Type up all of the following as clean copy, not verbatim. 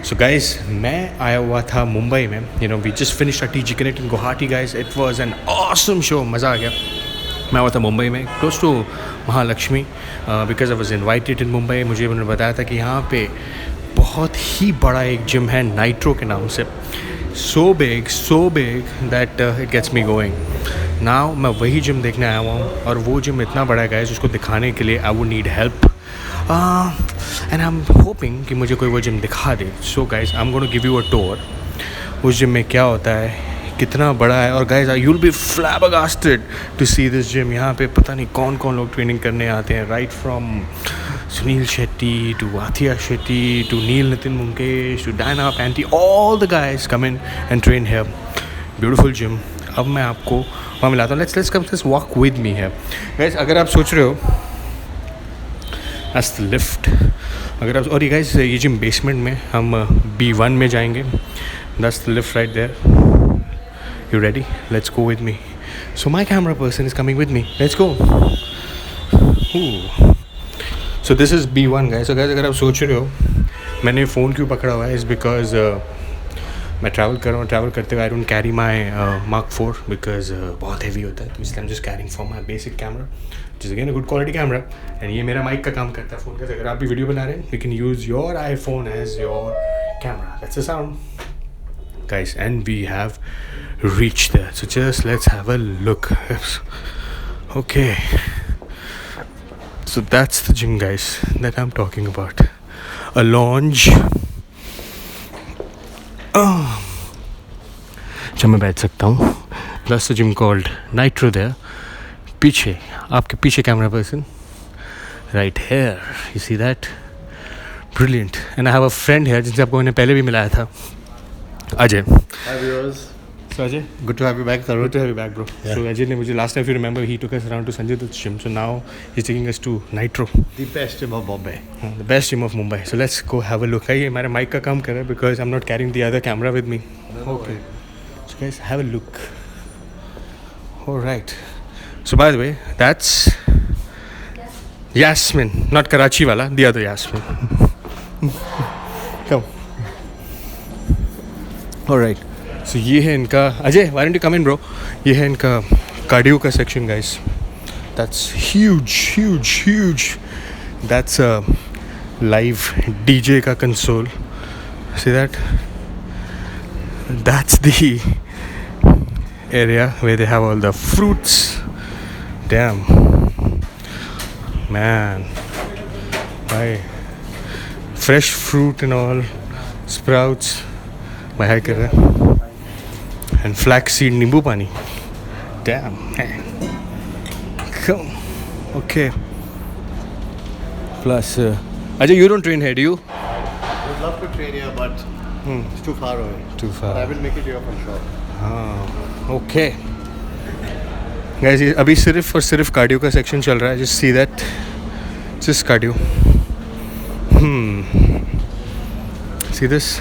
So guys, मैं आया हुआ था मुंबई में. We just finish a TG Connect in Guwahati guys. It was an awesome show. मज़ा आ गया. मैं आया था मुंबई में close to Mahalakshmi because I was invited in Mumbai. मुझे उन्होंने बताया था कि यहाँ पे बहुत ही बड़ा एक जिम है नाइट्रो के नाम से. So big that it gets me going. Now मैं वही जिम देखने आया हुआ हूँ और वो जिम इतना बड़ा है गाइस, उसको दिखाने के लिए I would need help. And I am hoping कि मुझे कोई वो जिम दिखा दे. So guys, I am gonna give you a tour. उस जिम में क्या होता है, कितना बड़ा है. और guys, you will be flabbergasted to see this gym. यहाँ पे पता नहीं कौन कौन लोग ट्रेनिंग करने आते हैं. Right from Sunil Shetty to Athiya Shetty to Neil Nitin Munkesh to Diana Panty, all the guys come in and train here. Beautiful gym. अब मैं आपको वहाँ मिलाता हूँ. Let's walk with me here. Guys, अगर आप सोच रहे हो that's the lift. अगर आप, और ये guys, ये जिम बेसमेंट में हम B1 में जाएंगे. That's the lift right there. You ready? Let's go with me. So my camera person is coming with me. Let's go. Ooh. So this is B1 guys. So guys, अगर आप सोच रहे हो मैंने फ़ोन क्यों पकड़ा हुआ है, इज़ बिकॉज मैं ट्रैवल कर रहा हूँ. ट्रैवल करते हुए I don't carry my Mark 4 because बहुत हैवी होता है. तो इसलिए I am just carrying for my basic camera, जिस again good quality camera. And ये मेरा माइक का काम करता है फ़ोन का. अगर आप भी वीडियो बना रहे हैं, you can use your iPhone as your camera. That's the sound guys, and we have reached there. So just let's have a look. Okay. So that's the gym guys that I'm talking about. A lounge. जब मैं बैठ सकता हूँ. That's the gym called Nitro there. पीछे, आपके पीछे camera person. Right here. You see that? Brilliant. And I have a friend here जिनसे आपको मैंने पहले भी मिलाया था. Ajay. Hi viewers. So Ajay, Good to have you back, Tarun. good to have you back, bro. Yeah. So Ajay ने मुझे last time, if you remember, he took us around to Sanjay Dutt's gym. So now he's taking us to Nitro, The best gym of Bombay. the best gym of Mumbai. So let's go have a look. ये हमारे mic का काम कर रहा है because I'm not carrying the other camera with me. Okay. So guys, have a look. All right. So by the way, that's Yasmin, not Karachi wala, the other Yasmin. Come. All right. So ये है इनका. Ajay, why don't you come in, bro? ये है इनका cardio का section guys. That's huge. That's a live DJ का console. See that? That's the area where they have all the fruits. Damn. Man. Bye. Fresh fruit and all. Sprouts. भाई high कर रहा है. And flaxseed नींबू पानी. Damn. Come. Okay. Plus, Ajay, you don't train here, do you? I would love to train here, but it's too far away. Too far. But I will make it here for sure. Okay. Guys, ये अभी सिर्फ और सिर्फ cardio का section चल रहा है. Just see that. Just cardio. See this?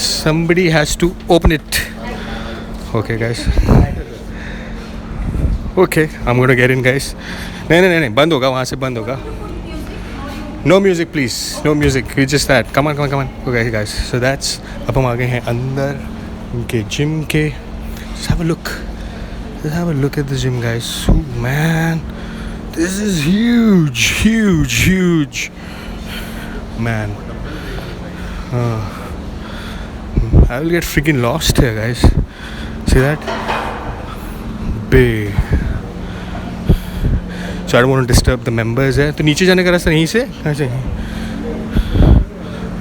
Somebody has to open it. Okay guys. Okay, I'm gonna get in guys. नहीं बंद होगा, वहाँ से बंद होगा. No music please. No music. We just that. Come on. Okay guys. So that's, अब हम आ गए हैं अंदर उनके जिम के. Just have a look. Just have a look at the gym guys. Oh man, this is huge. Man. I will get freaking lost here guys. See that? Big. So I don't want to disturb the members here. तो नीचे जाने का रास्ता यहीं से? कहाँ से?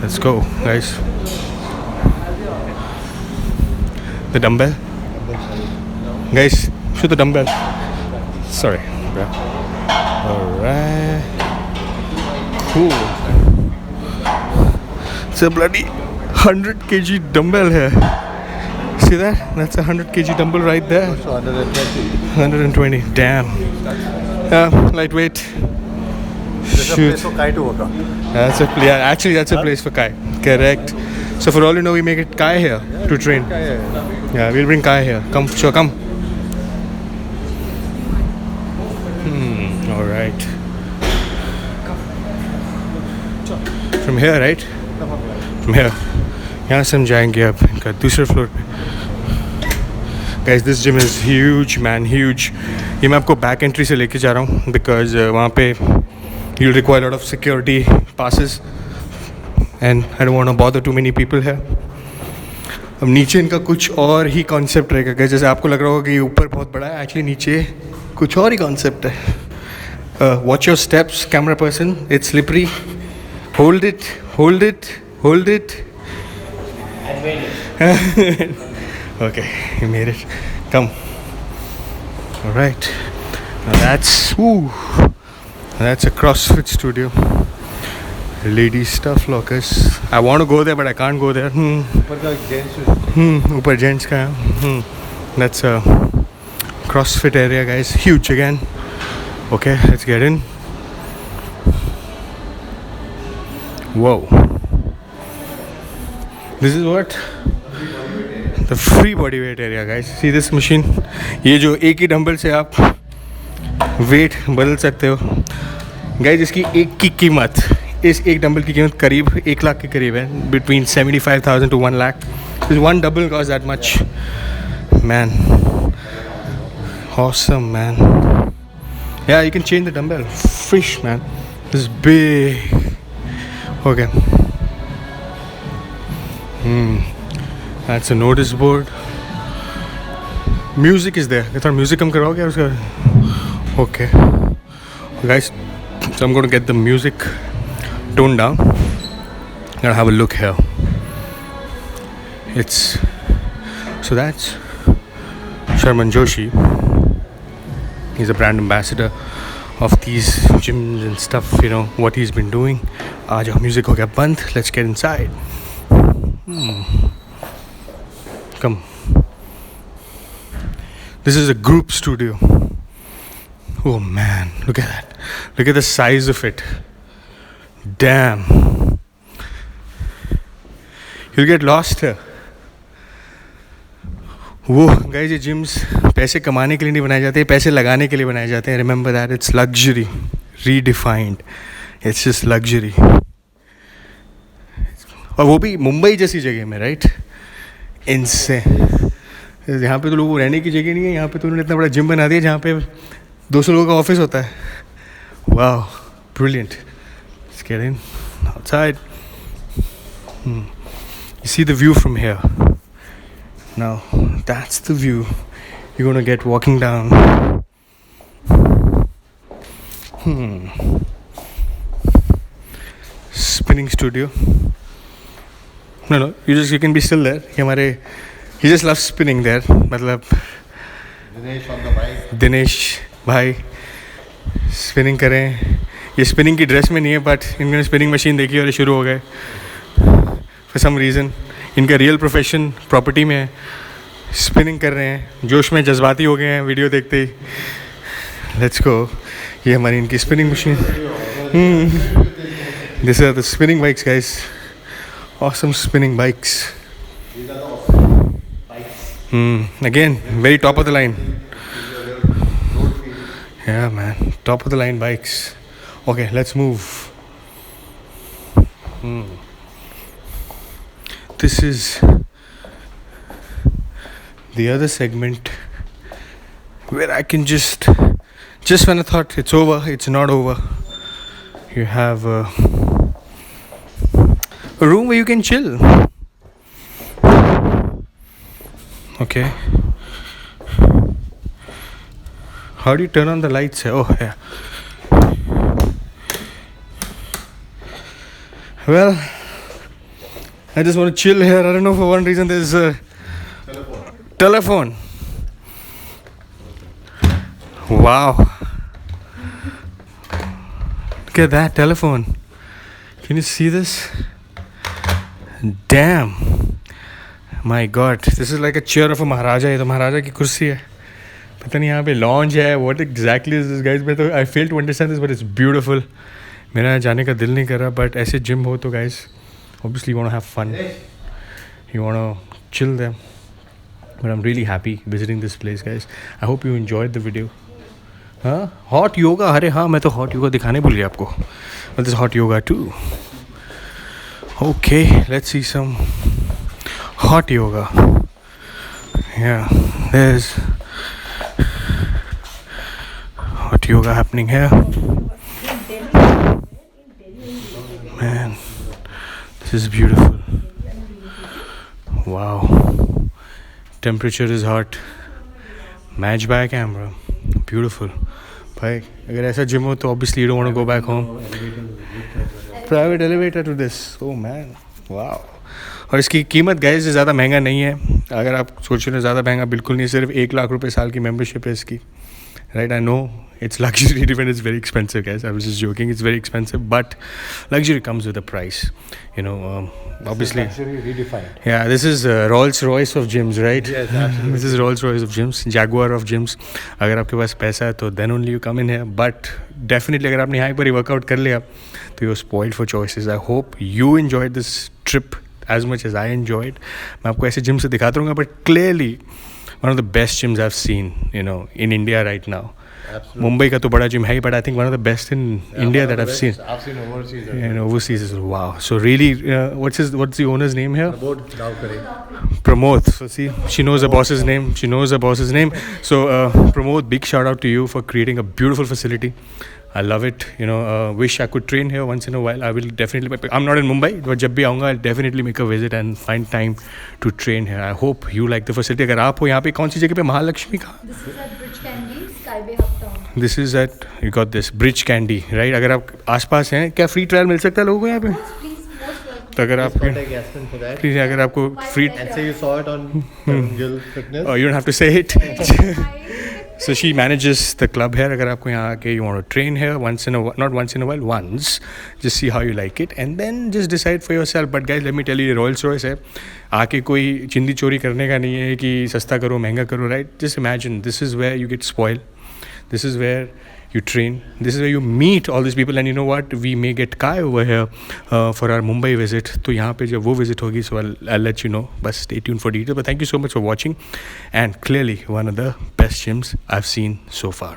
Let's go guys. The dumbbell. Guys, show the dumbbell. Sorry, bro. Alright. Cool. It's a bloody 100 kg dumbbell here. See that? That's a 100 kg dumbbell right there. So 120. 120. Damn. Lightweight. There's a Shoot. place for Kai to work out. Actually that's a place for Kai. Correct. So for all you know, we make it Kai here to train. Yeah, we'll bring Kai here. Come. All right. From here, right? मैं यहाँ से हम जाएंगे अब इनका दूसरे floor पे। Guys this gym is huge man, huge. ये मैं आपको बैक एंट्री से लेके जा रहा हूँ बिकॉज वहाँ पे you require lot of security passes and I don't want to bother too many people है। अब नीचे इनका कुछ और ही कॉन्सेप्ट रहेगा गाइस। जैसे आपको लग रहा होगा कि ऊपर बहुत बड़ा है, एक्चुअली नीचे कुछ और ही कॉन्सेप्ट है। Watch your steps camera person, it's slippery, hold it hold it hold it. Okay, you made it. Come. All right. Now that's a CrossFit studio. Ladies stuff lockers. I want to go there, but I can't go there. Upar gents ka hai. That's a CrossFit area, guys. Huge again. Okay, let's get in. Whoa. This is what? The free body weight area, guys. See this machine? ये जो एक ही dumbbell से आप wait बदल सकते हो guys. इसकी एक की कीमत, इस एक डंबल की कीमत करीब 1 लाख के करीब है, between 75,000 to 1 lakh. This one double costs that much, man. Awesome, man. Yeah, you can change the dumbbell. Fish, man. This is big. Okay. That's a notice board. Music is there. थोड़ा music कम करवाओगे उसका? Okay. Guys, so I'm going to get the music toned down. I'm going to have a look here. So that's Sharman Joshi. He's a brand ambassador of these gyms and stuff, you know, what he's been doing. आज music हो गया बंद. Let's get inside. Come. This is a group studio. Oh man, look at that. Look at the size of it. Damn. You'll get lost here. वो guys, ये gyms पैसे कमाने के लिए नहीं बनाए जाते, पैसे लगाने के लिए बनाए जाते हैं. Remember that. It's luxury redefined. It's just luxury. और वो भी मुंबई जैसी जगह में, राइट? इनसे यहाँ पे तो लोगों को रहने की जगह नहीं है. यहाँ पे तो उन्होंने इतना बड़ा जिम बना दिया जहाँ पे 200 लोगों का ऑफिस होता है. वाह, brilliant. Let's get in outside. You see the view from here. Now that's the view you're gonna get walking down. Spinning studio. No, you can be still there. He just loves spinning there. मतलब Dinesh on the bike. Dinesh भाई spinning करें. ये spinning की dress में नहीं है, but इन्होंने spinning machine देखी और ये शुरू हो गए फॉर सम रीज़न. इनका रियल प्रोफेशन प्रॉपर्टी में है, स्पिनिंग कर रहे हैं, जोश में जज्बाती हो गए हैं वीडियो देखते ही. Let's go. ये हमारी इनकी spinning machine. This are the spinning bikes guys. Awesome spinning bikes. These are the awesome bikes. Again, very top of the line. These are road field. Yeah, man. Top of the line bikes. Okay, let's move. This is the other segment where I can just when I thought it's over, it's not over. You have a room where you can chill. Okay. How do you turn on the lights here? Oh, yeah. Well, I just want to chill here. I don't know, for one reason there's a telephone. Wow. Look at that telephone. Can you see this? Damn. My God. This is like a chair of a Maharaja. ये तो महाराजा की कुर्सी है. पता नहीं यहाँ पे lounge है. What exactly is this, guys? मैं तो I fail to understand this, but it's beautiful. मेरा जाने का दिल नहीं कर रहा, but ऐसे जिम हो तो guys, obviously you want to have fun. You want to chill there. But I'm really happy visiting this place, guys. I hope you enjoyed the video. हाँ, hot yoga. अरे हाँ, मैं तो hot yoga दिखाने भूल गया आपको. But there's hot yoga too. Okay, let's see some hot yoga. Yeah, there's hot yoga happening here. Man, this is beautiful. Wow. Temperature is hot. Match by camera. Beautiful. भाई अगर ऐसा gym हो तो obviously you don't want to go back home. Private elevator to this. Oh man. Wow. और इसकी कीमत guys ज़्यादा महंगा नहीं है. अगर आप सोच रहे हो ज़्यादा महंगा बिल्कुल नहीं, सिर्फ 1 लाख रुपए साल की मेंबरशिप है इसकी. Right, I know it's luxury even it's very expensive, guys. I was just joking, it's very expensive, but luxury comes with a price, you know. Obviously, Luxury redefined. yeah, this is Rolls Royce of gyms, right? Yes, absolutely. This is Rolls Royce of gyms, Jaguar of gyms. अगर आपके पास पैसा है तो then only you come in here, but definitely अगर आपने यहाँ एक बार workout कर लिया तो you're spoiled for choices. I hope you enjoyed this trip as much as I enjoyed. मैं आपको ऐसे gyms से दिखाता रहूँगा, but clearly one of the best gyms I've seen, you know, in India right now. Absolutely. Mumbai का तो बड़ा gym है ही, but I think one of the best in India that I've seen. I've seen overseas. And overseas as well. Wow. So really, what's the owner's name here? Board Daukare. Pramod. So see, she knows the boss's name. She knows the boss's name. So Pramod, big shout out to you for creating a beautiful facility. I love it. You know, wish I could train here once in a while. I will definitely. I'm not in Mumbai, but जब भी आऊँगा, I'll definitely make a visit and find time to train here. I hope you like the facility. अगर आप हो यहाँ पे कौन सी जगह पे महालक्ष्मी का? This is at Bridge Candy, Skyway Uptown. This is at you got this Bridge Candy, right? अगर आप आसपास हैं, क्या फ्री ट्रायल मिल सकता है लोगों को यहाँ पे? Please, most welcome. तो अगर आप Contact Yasmin for that. Please अगर आपको free And say you saw it on Gill Fitness. you don't have to say it. So she manages the club here. अगर आपको यहाँ आके you want to train here once in a while, not once in a while, once, just see how you like it and then just decide for yourself. But guys, let me tell you, Rolls Royce है, आके कोई चिंदी चोरी करने का नहीं है कि सस्ता करो महंगा करो, right? Just imagine this is where you get spoiled. This is where you train. This is where you meet all these people. And you know what? We may get Kai over here for our Mumbai visit. तो यहाँ पे जब वो visit होगी, so I'll let you know. But stay tuned for details. But thank you so much for watching. And clearly one of the best gyms I've seen so far.